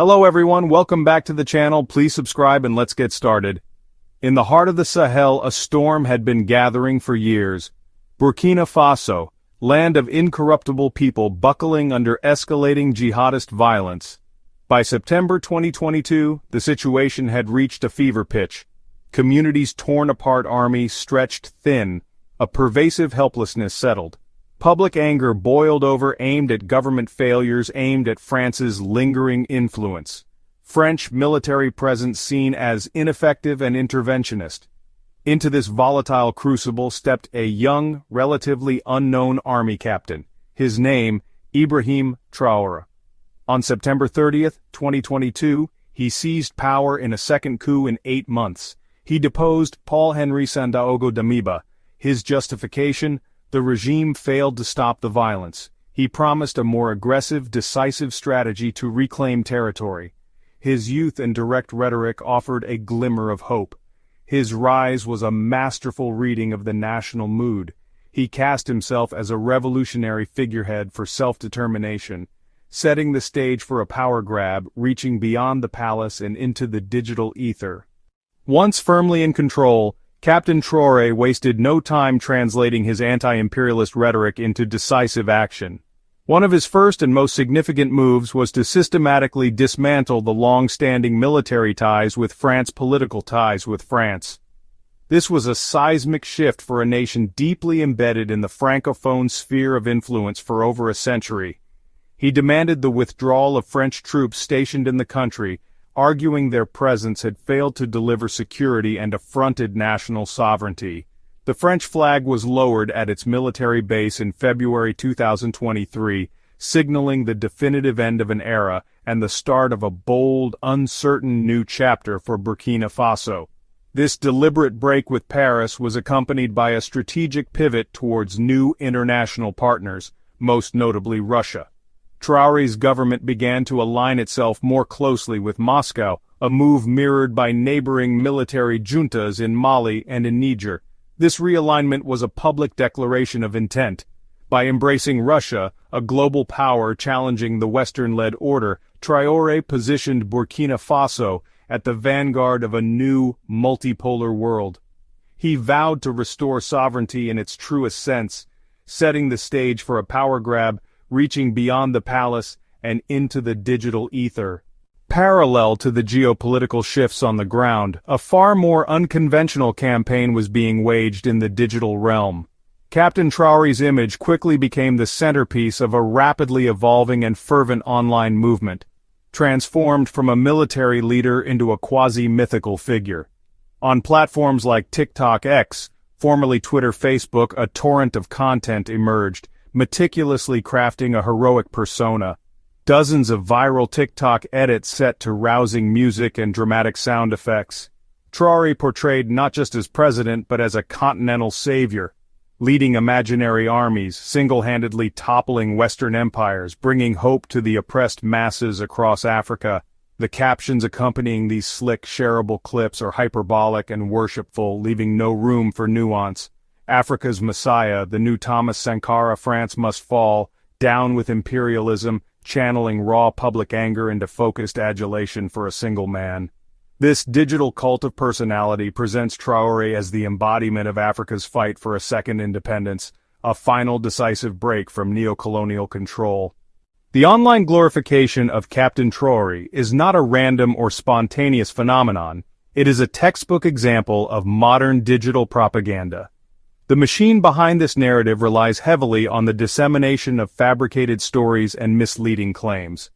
Hello everyone, welcome back to the channel. Please subscribe and let's get started. In the heart of the Sahel, a storm had been gathering for years. Burkina Faso, land of incorruptible people buckling under escalating jihadist violence. By September 2022, the situation had reached a fever pitch. Communities torn apart, armies stretched thin. A pervasive helplessness settled. Public anger boiled over, aimed at government failures, aimed at France's lingering influence. French military presence seen as ineffective and interventionist. Into this volatile crucible stepped a young, relatively unknown army captain. His name, Ibrahim Traoré. On September 30th, 2022, he seized power in a second coup in 8 months. He deposed Paul-Henri Sandaogo Damiba. His justification: the regime failed to stop the violence. He promised a more aggressive, decisive strategy to reclaim territory. His youth and direct rhetoric offered a glimmer of hope. His rise was a masterful reading of the national mood. He cast himself as a revolutionary figurehead for self-determination, setting the stage for a power grab reaching beyond the palace and into the digital ether. Once firmly in control, Captain Traoré wasted no time translating his anti-imperialist rhetoric into decisive action. One of his first and most significant moves was to systematically dismantle the long-standing military ties with political ties with France. This was a seismic shift for a nation deeply embedded in the Francophone sphere of influence for over a century. He demanded the withdrawal of French troops stationed in the country, arguing their presence had failed to deliver security and affronted national sovereignty. The French flag was lowered at its military base in February 2023, signaling the definitive end of an era and the start of a bold, uncertain new chapter for Burkina Faso. This deliberate break with Paris was accompanied by a strategic pivot towards new international partners, most notably Russia. Traoré's government began to align itself more closely with Moscow, a move mirrored by neighboring military juntas in Mali and in Niger. This realignment was a public declaration of intent. By embracing Russia, a global power challenging the Western-led order, Traoré positioned Burkina Faso at the vanguard of a new, multipolar world. He vowed to restore sovereignty in its truest sense, setting the stage for a power grab reaching beyond the palace and into the digital ether. Parallel to the geopolitical shifts on the ground, a far more unconventional campaign was being waged in the digital realm. Captain Traoré's image quickly became the centerpiece of a rapidly evolving and fervent online movement, transformed from a military leader into a quasi-mythical figure. On platforms like TikTok X, formerly Twitter Facebook, a torrent of content emerged, meticulously crafting a heroic persona. Dozens of viral TikTok edits set to rousing music and dramatic sound effects. Traoré portrayed not just as president but as a continental savior, leading imaginary armies, single-handedly toppling Western empires, bringing hope to the oppressed masses across Africa. The captions accompanying these slick, shareable clips are hyperbolic and worshipful, leaving no room for nuance. Africa's Messiah, the new Thomas Sankara, France must fall, down with imperialism, channeling raw public anger into focused adulation for a single man. This digital cult of personality presents Traoré as the embodiment of Africa's fight for a second independence, a final decisive break from neo-colonial control. The online glorification of Captain Traoré is not a random or spontaneous phenomenon. It is a textbook example of modern digital propaganda. The machine behind this narrative relies heavily on the dissemination of fabricated stories and misleading claims.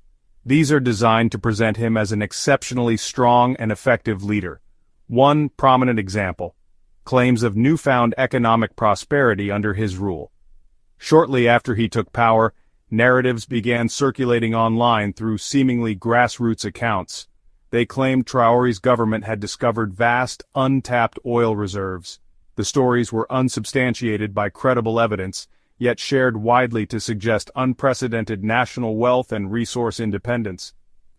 These are designed to present him as an exceptionally strong and effective leader. One prominent example: claims of newfound economic prosperity under his rule. Shortly after he took power, narratives began circulating online through seemingly grassroots accounts. They claimed Traoré's government had discovered vast, untapped oil reserves. The stories were unsubstantiated by credible evidence, yet shared widely to suggest unprecedented national wealth and resource independence.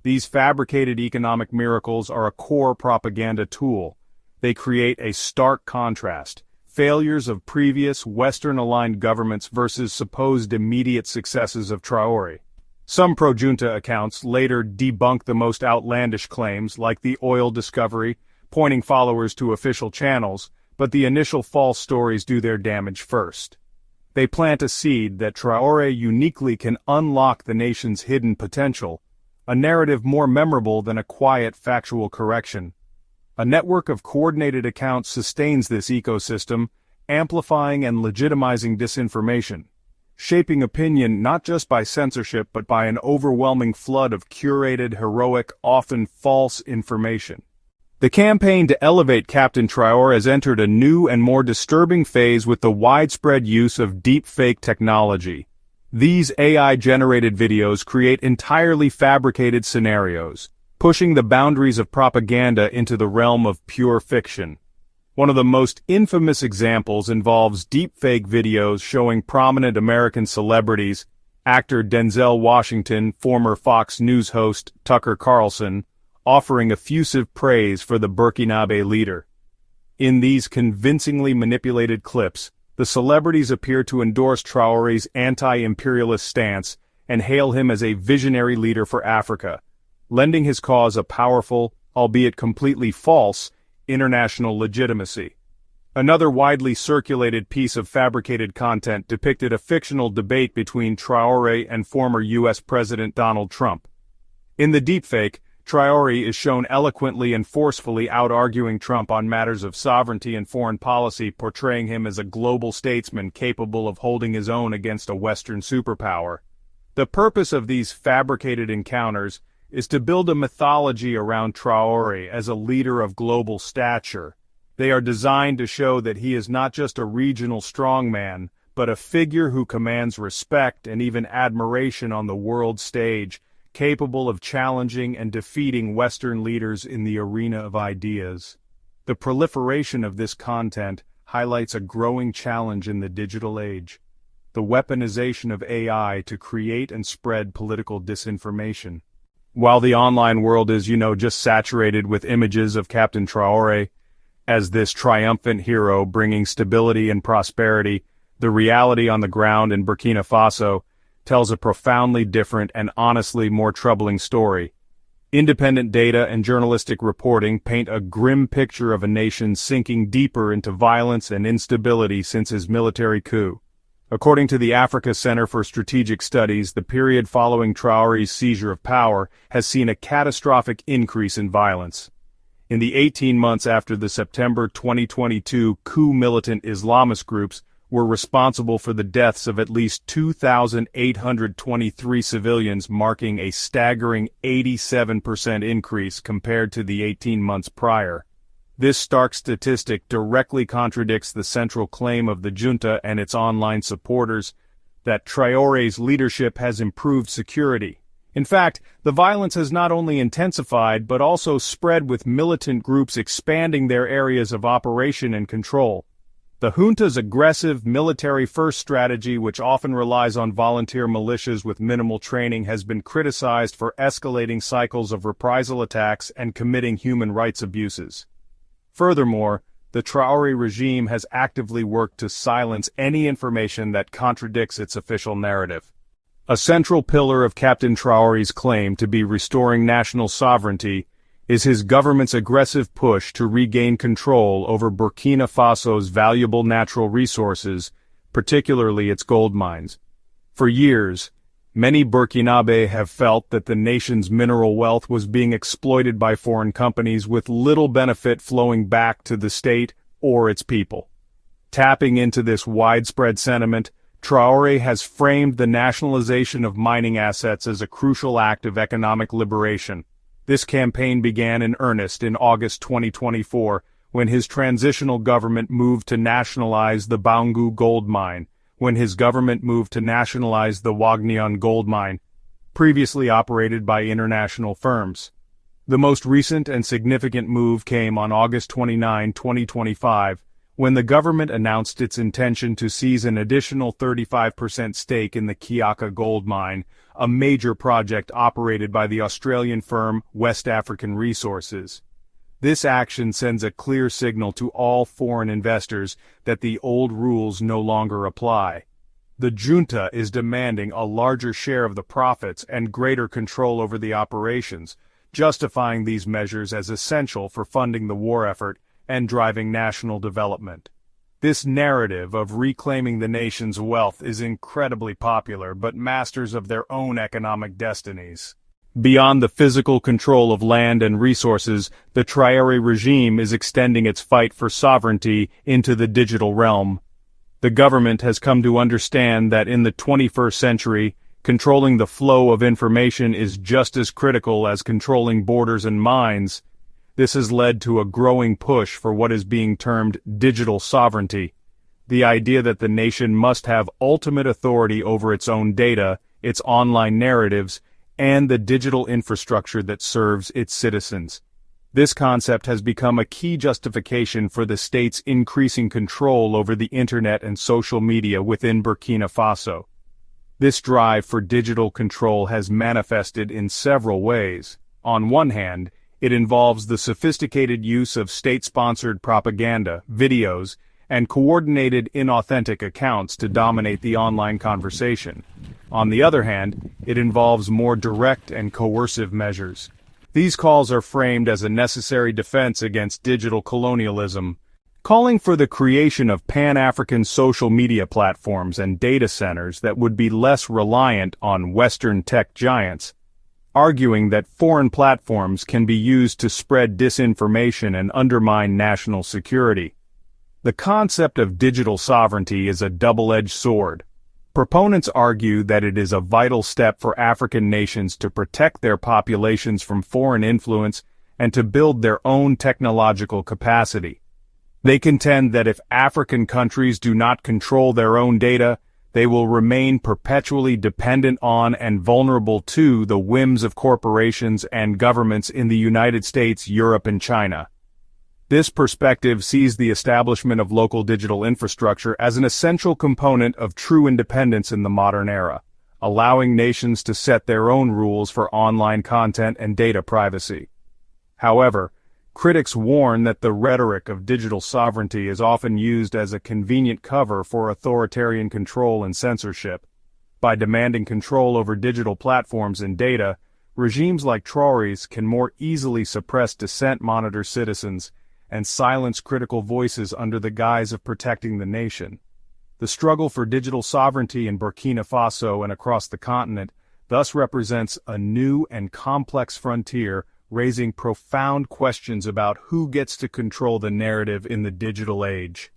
These fabricated economic miracles are a core propaganda tool. They create a stark contrast: failures of previous Western-aligned governments versus supposed immediate successes of Traoré. Some pro-junta accounts later debunk the most outlandish claims, like the oil discovery, pointing followers to official channels, but the initial false stories do their damage first. They plant a seed that Traoré uniquely can unlock the nation's hidden potential, a narrative more memorable than a quiet factual correction. A network of coordinated accounts sustains this ecosystem, amplifying and legitimizing disinformation, shaping opinion not just by censorship but by an overwhelming flood of curated, heroic, often false information. The campaign to elevate Captain Traoré has entered a new and more disturbing phase with the widespread use of deepfake technology. These AI-generated videos create entirely fabricated scenarios, pushing the boundaries of propaganda into the realm of pure fiction. One of the most infamous examples involves deepfake videos showing prominent American celebrities, actor Denzel Washington, former Fox News host Tucker Carlson, offering effusive praise for the Burkinabe leader. In these convincingly manipulated clips, the celebrities appear to endorse Traoré's anti-imperialist stance and hail him as a visionary leader for Africa, lending his cause a powerful, albeit completely false, international legitimacy. Another widely circulated piece of fabricated content depicted a fictional debate between Traoré and former U.S. President Donald Trump. In the deepfake, Traoré is shown eloquently and forcefully out-arguing Trump on matters of sovereignty and foreign policy, portraying him as a global statesman capable of holding his own against a Western superpower. The purpose of these fabricated encounters is to build a mythology around Traoré as a leader of global stature. They are designed to show that he is not just a regional strongman, but a figure who commands respect and even admiration on the world stage, capable of challenging and defeating Western leaders in the arena of ideas. The proliferation of this content highlights a growing challenge in the digital age: the weaponization of AI to create and spread political disinformation. While the online world is, just saturated with images of Captain Traoré as this triumphant hero bringing stability and prosperity, the reality on the ground in Burkina Faso tells a profoundly different and honestly more troubling story. Independent data and journalistic reporting paint a grim picture of a nation sinking deeper into violence and instability since his military coup. According to the Africa Center for Strategic Studies, the period following Traoré's seizure of power has seen a catastrophic increase in violence. In the 18 months after the September 2022 coup, militant Islamist groups were responsible for the deaths of at least 2,823 civilians, marking a staggering 87% increase compared to the 18 months prior. This stark statistic directly contradicts the central claim of the junta and its online supporters that Traoré's leadership has improved security. In fact, the violence has not only intensified but also spread, with militant groups expanding their areas of operation and control. The junta's aggressive military-first strategy, which often relies on volunteer militias with minimal training, has been criticized for escalating cycles of reprisal attacks and committing human rights abuses. Furthermore, the Traoré regime has actively worked to silence any information that contradicts its official narrative. A central pillar of Captain Traoré's claim to be restoring national sovereignty is his government's aggressive push to regain control over Burkina Faso's valuable natural resources, particularly its gold mines. For years, many Burkinabe have felt that the nation's mineral wealth was being exploited by foreign companies, with little benefit flowing back to the state or its people. Tapping into this widespread sentiment, Traoré has framed the nationalization of mining assets as a crucial act of economic liberation. This campaign began in earnest in August 2024, when his transitional government moved to nationalize the Bangu gold mine, the Wagnion gold mine, previously operated by international firms. The most recent and significant move came on August 29, 2025, when the government announced its intention to seize an additional 35% stake in the Kiaka gold mine, a major project operated by the Australian firm West African Resources. This action sends a clear signal to all foreign investors that the old rules no longer apply. The junta is demanding a larger share of the profits and greater control over the operations, justifying these measures as essential for funding the war effort and driving national development. This narrative of reclaiming the nation's wealth is incredibly popular, but masters of their own economic destinies. Beyond the physical control of land and resources, the Traoré regime is extending its fight for sovereignty into the digital realm. The government has come to understand that in the 21st century, controlling the flow of information is just as critical as controlling borders and minds. This has led to a growing push for what is being termed digital sovereignty, the idea that the nation must have ultimate authority over its own data, its online narratives, and the digital infrastructure that serves its citizens. This concept has become a key justification for the state's increasing control over the internet and social media within Burkina Faso. This drive for digital control has manifested in several ways. On one hand, it involves the sophisticated use of state-sponsored propaganda, videos, and coordinated inauthentic accounts to dominate the online conversation. On the other hand, it involves more direct and coercive measures. These calls are framed as a necessary defense against digital colonialism, calling for the creation of Pan-African social media platforms and data centers that would be less reliant on Western tech giants, arguing that foreign platforms can be used to spread disinformation and undermine national security. The concept of digital sovereignty is a double-edged sword. Proponents argue that it is a vital step for African nations to protect their populations from foreign influence and to build their own technological capacity. They contend that if African countries do not control their own data, they will remain perpetually dependent on and vulnerable to the whims of corporations and governments in the United States, Europe, and China. This perspective sees the establishment of local digital infrastructure as an essential component of true independence in the modern era, allowing nations to set their own rules for online content and data privacy. However, critics warn that the rhetoric of digital sovereignty is often used as a convenient cover for authoritarian control and censorship. By demanding control over digital platforms and data, regimes like Traoré's can more easily suppress dissent, monitor citizens, and silence critical voices under the guise of protecting the nation. The struggle for digital sovereignty in Burkina Faso and across the continent thus represents a new and complex frontier, raising profound questions about who gets to control the narrative in the digital age.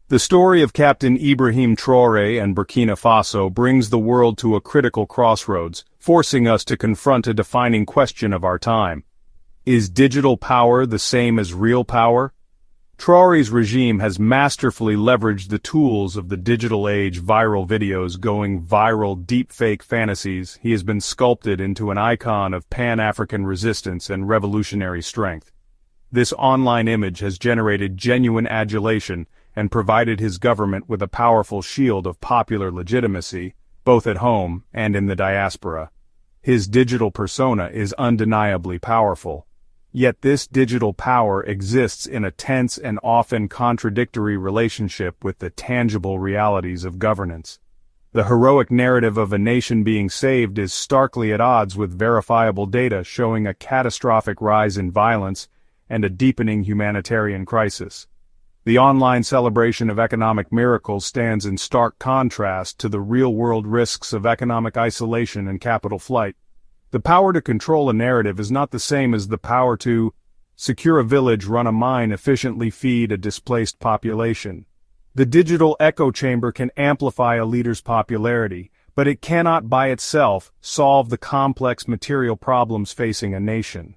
The story of Captain Ibrahim Traoré and Burkina Faso brings the world to a critical crossroads, forcing us to confront a defining question of our time. Is digital power the same as real power? Traoré's regime has masterfully leveraged the tools of the digital age, viral videos going viral, deepfake fantasies. He has been sculpted into an icon of Pan-African resistance and revolutionary strength. This online image has generated genuine adulation and provided his government with a powerful shield of popular legitimacy, both at home and in the diaspora. His digital persona is undeniably powerful. Yet this digital power exists in a tense and often contradictory relationship with the tangible realities of governance. The heroic narrative of a nation being saved is starkly at odds with verifiable data showing a catastrophic rise in violence and a deepening humanitarian crisis. The online celebration of economic miracles stands in stark contrast to the real-world risks of economic isolation and capital flight. The power to control a narrative is not the same as the power to secure a village, run a mine, efficiently feed a displaced population. The digital echo chamber can amplify a leader's popularity, but it cannot by itself solve the complex material problems facing a nation.